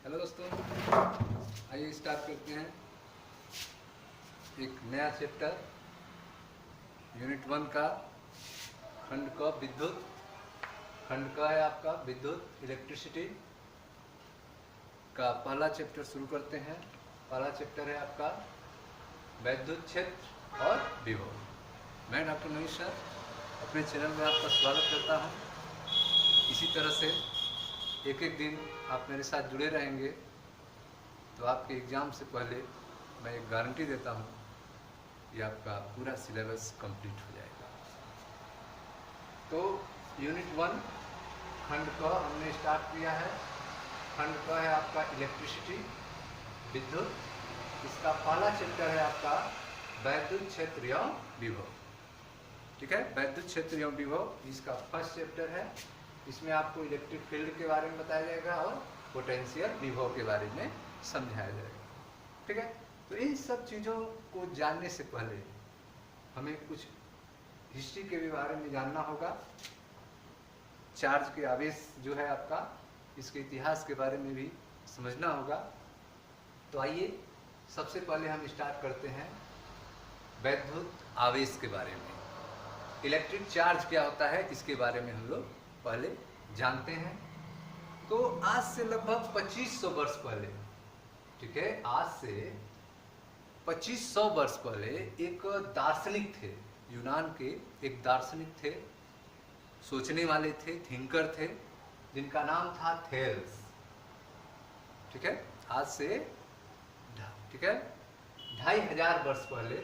Hello दोस्तों, आइए start करते हैं एक नया चैप्टर यूनिट 1 का। खंड क विद्युत, खंड क है आपका विद्युत इलेक्ट्रिसिटी का पहला चैप्टर शुरू करते हैं। पहला चैप्टर है आपका वैद्युत क्षेत्र और विभव। मैं डॉक्टर मनीष सर अपने चैनल में आपका स्वागत करता हूं। इसी तरह से एक एक दिन आप मेरे साथ जुड़े रहेंगे तो आपके एग्ज़ाम से पहले मैं एक गारंटी देता हूं कि आपका पूरा सिलेबस कंप्लीट हो जाएगा। तो यूनिट 1 खंड क हमने स्टार्ट किया है। खंड क है आपका इलेक्ट्रिसिटी, विद्युत। इसका पहला चैप्टर है आपका वैद्युत क्षेत्र एवं विभव। ठीक है, वैद्युत क्षेत्र एवं विभव इसका फर्स्ट चैप्टर है। इसमें आपको इलेक्ट्रिक फील्ड के बारे में बताया जाएगा और पोटेंशियल विभव के बारे में समझाया जाएगा। ठीक है, तो इन सब चीज़ों को जानने से पहले हमें कुछ हिस्ट्री के भी बारे में जानना होगा। चार्ज के आवेश जो है आपका, इसके इतिहास के बारे में भी समझना होगा। तो आइए सबसे पहले हम स्टार्ट करते हैं वैद्युत आवेश के बारे में। इलेक्ट्रिक चार्ज क्या होता है इसके बारे में हम लोग पहले जानते हैं। तो आज से लगभग 2500 वर्ष पहले, ठीक है, आज से 2500 वर्ष पहले एक दार्शनिक थे, यूनान के एक दार्शनिक थे, सोचने वाले थे, थिंकर थे, जिनका नाम था थेल्स। ठीक है, आज से ठीक है 2500 वर्ष पहले,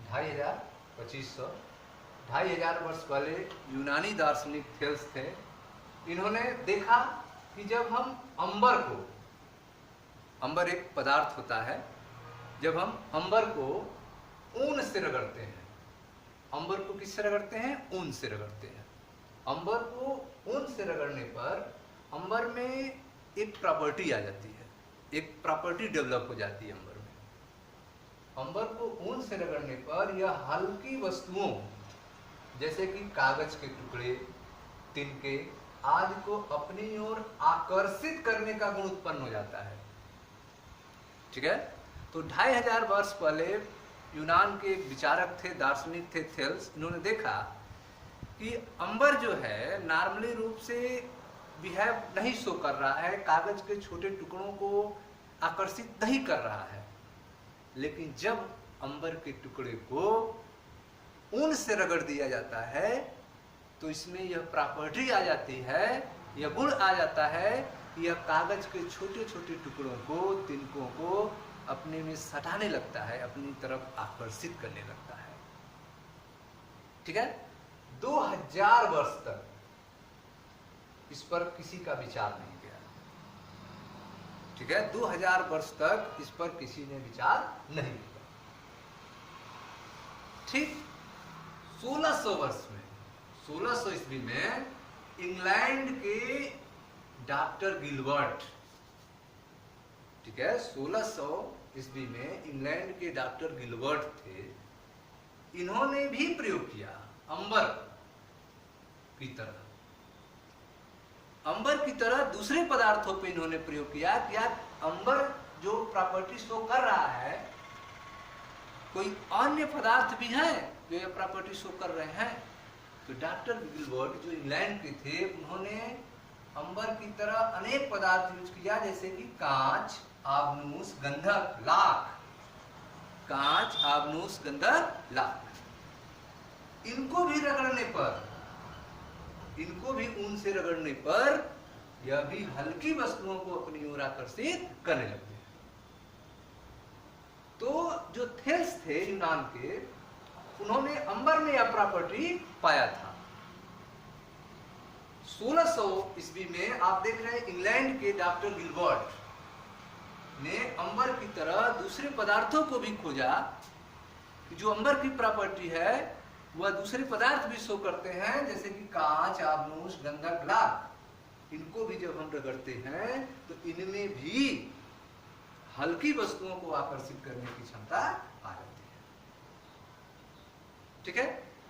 2500 वर्ष पहले यूनानी दार्शनिक थेल्स थे। इन्होंने देखा कि जब हम अंबर को, अंबर एक पदार्थ होता है, जब हम अंबर को ऊन से रगड़ते हैं, अंबर को किससे रगड़ते हैं? ऊन से रगड़ते हैं। अंबर को ऊन से रगड़ने पर अंबर में एक प्रॉपर्टी आ जाती है, एक प्रॉपर्टी डेवलप हो जाती है अंबर में। अंबर को ऊन से रगड़ने पर यह हल्की वस्तुओं जैसे कि कागज के टुकड़े, तिनके आदि को अपनी ओर आकर्षित करने का गुण उत्पन्न हो जाता है। ठीक है, तो 2500 वर्ष पहले यूनान के एक विचारक थे, दार्शनिक थे थेल्स। इन्होंने देखा कि अंबर जो है नॉर्मली रूप से बिहेव नहीं शो कर रहा है, कागज के छोटे टुकड़ों को आकर्षित नहीं कर रहा है। लेकिन जब अंबर के टुकड़े को ऊन से रगड़ दिया जाता है तो इसमें यह प्रॉपर्टी आ जाती है, यह गुण आ जाता है, यह कागज के छोटे छोटे टुकड़ों को, तिनकों को अपने में सटाने लगता है, अपनी तरफ आकर्षित करने लगता है। ठीक है, 2000 वर्ष तक इस पर किसी का विचार नहीं किया। ठीक है, 2000 वर्ष तक इस पर किसी ने विचार नहीं किया। ठीक 1600 वर्ष में, 1600 ईस्वी में इंग्लैंड के डॉक्टर गिलबर्ट, ठीक है, 1600 ईस्वी में इंग्लैंड के डॉक्टर गिलबर्ट थे। इन्होंने भी प्रयोग किया अंबर की तरह, अंबर की तरह दूसरे पदार्थों पे इन्होंने प्रयोग किया। क्या अंबर जो प्रॉपर्टी शो कर रहा है, कोई अन्य पदार्थ भी हैं जो ये प्रॉपर्टी शो कर रहे हैं? तो डॉक्टर गिलबर्ट जो इंग्लैंड के थे, उन्होंने अंबर की तरह अनेक पदार्थ यूज किया, जैसे कि कांच, आबनूस, गंधक, लाख। कांच, आबनूस, गंधक, लाख। इनको भी रगड़ने पर, इनको भी ऊन से रगड़ने पर यह भी हल्की वस्तुओं को अपनी ओर आकर्षित करने लगते हैं। तो जो थेल्स थे यूनान के, उन्होंने अंबर में यह प्रॉपर्टी पाया था। 1600 ईस्वी में आप देख रहे हैं इंग्लैंड के डॉक्टर गिलबर्ट ने अंबर की तरह दूसरे पदार्थों को भी खोजा कि जो अंबर की प्रॉपर्टी है वह दूसरे पदार्थ भी शो करते हैं, जैसे कि कांच, आबनूस, गंधक, लाख। इनको भी जब हम रगड़ते हैं तो इनमें भी हल्की वस्तुओं को आकर्षित करने की क्षमता आ जाती है। ठीक है,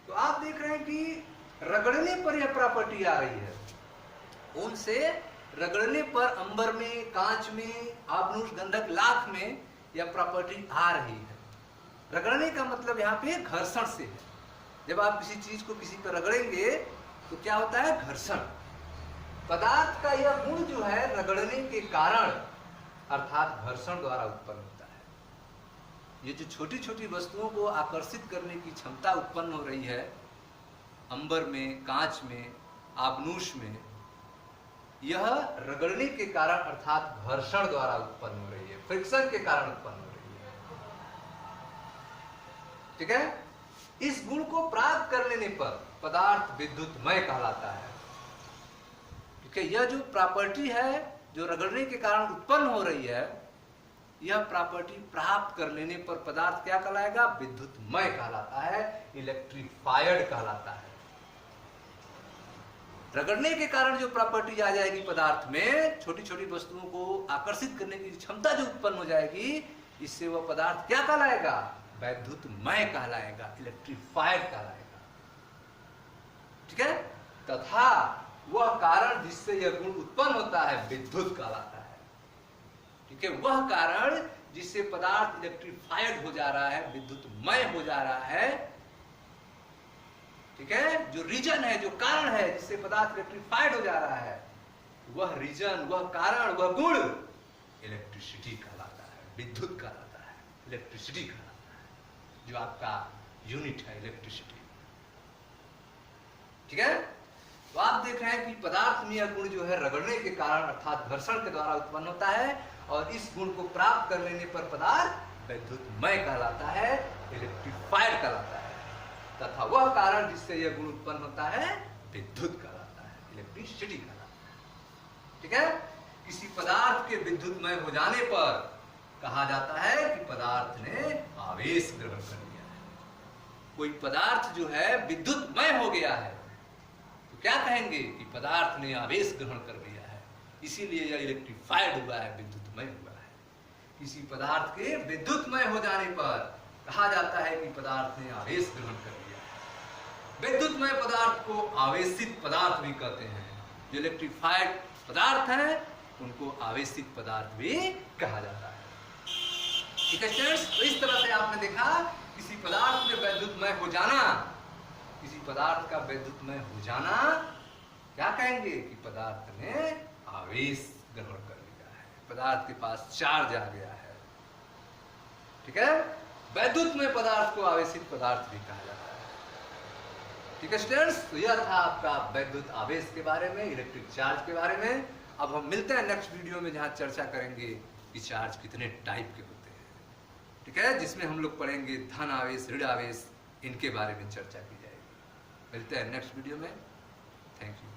तो आप देख रहे हैं कि रगड़ने पर यह प्रॉपर्टी आ रही है, ऊन से रगड़ने पर अंबर में, कांच में, आबनूस, गंधक, लाख में यह प्रॉपर्टी आ रही है। रगड़ने का मतलब यहाँ पे घर्षण से है। जब आप किसी चीज को किसी पर रगड़ेंगे तो क्या होता है? घर्षण। पदार्थ का यह गुण जो है रगड़ने के कारण अर्थात घर्षण द्वारा उत्पन्न होता है। ये जो छोटी छोटी वस्तुओं को आकर्षित करने की क्षमता उत्पन्न हो रही है अंबर में, कांच में, आबनूस में, यह रगड़ने के कारण अर्थात घर्षण द्वारा उत्पन्न हो रही है, फ्रिक्शन के कारण उत्पन्न हो रही है। ठीक है? इस गुण को प्राप्त कर लेने पर पदार्थ विद्युतमय कहलाता है। ठीक है? यह जो प्रॉपर्टी है जो रगड़ने के कारण उत्पन्न हो रही है, यह प्रॉपर्टी प्राप्त कर लेने पर पदार्थ क्या कहलाएगा? विद्युतमय कहलाता है, इलेक्ट्रीफाइड कहलाता है। रगड़ने के कारण जो प्रॉपर्टी आ जाएगी पदार्थ में, छोटी छोटी वस्तुओं को आकर्षित करने की क्षमता जो उत्पन्न हो जाएगी, इससे वह पदार्थ क्या कहलाएगा? वैद्युतमय कहलाएगा, इलेक्ट्रीफाइड कहलाएगा। ठीक है? तथा वह कारण जिससे यह गुण उत्पन्न होता है विद्युत कहलाता है। ठीक है? वह कारण जिससे पदार्थ इलेक्ट्रीफाइड हो जा रहा है, विद्युतमय हो जा रहा है। ठीक है? जो रीजन है, जो कारण है जिससे पदार्थ इलेक्ट्रीफाइड हो जा रहा है, वह रीजन, वह कारण, वह गुण इलेक्ट्रिसिटी कहलाता है, विद्युत कहलाता है, इलेक्ट्रिसिटी कहलाता है, जो आपका यूनिट है इलेक्ट्रिसिटी। ठीक है? तो आप देख रहे हैं कि पदार्थ में यह गुण जो है रगड़ने के कारण अर्थात घर्षण के द्वारा उत्पन्न होता है, और इस गुण को प्राप्त कर लेने पर पदार्थ विद्युतमय कहलाता है, इलेक्ट्रीफाइड कहलाता है। तथा वह कारण जिससे यह गुण उत्पन्न होता है विद्युत कहलाता है, इलेक्ट्रिसिटी कहलाता है। ठीक है? किसी पदार्थ के विद्युतमय हो जाने पर कहा जाता है कि पदार्थ ने आवेश ग्रहण कर लिया है। कोई पदार्थ जो है विद्युतमय हो गया है तो क्या कहेंगे? कि पदार्थ ने आवेश ग्रहण कर लिया है, इसीलिए यह इलेक्ट्रीफाइड हुआ है, विद्युतमय हुआ है। किसी पदार्थ के विद्युतमय हो जाने पर कहा जाता है कि पदार्थ ने आवेश ग्रहण कर लिया है। विद्युतमय पदार्थ को आवेशित पदार्थ भी कहते हैं। जो इलेक्ट्रीफाइड पदार्थ हैं उनको आवेशित पदार्थ भी कहा जाता है। ठीक है स्टूडेंट्स? तो इस तरह से आपने देखा किसी पदार्थ में विद्युतमय हो जाना, किसी पदार्थ का विद्युतमय हो जाना, क्या कहेंगे? कि पदार्थ ने आवेश ग्रहण कर लिया है, पदार्थ के पास चार्ज आ गया है। ठीक है? वैद्युतमय पदार्थ को आवेशित पदार्थ भी कहा जाता है। ठीक है स्टूडेंट्स? तो यह था आपका वैद्युत आवेश के बारे में, इलेक्ट्रिक चार्ज के बारे में। अब हम मिलते हैं नेक्स्ट वीडियो में, जहां चर्चा करेंगे कि चार्ज कितने टाइप के होते हैं। ठीक है? जिसमें हम लोग पढ़ेंगे धन आवेश, ऋण आवेश, इनके बारे में चर्चा की जाएगी। मिलते हैं नेक्स्ट वीडियो में। Thank you.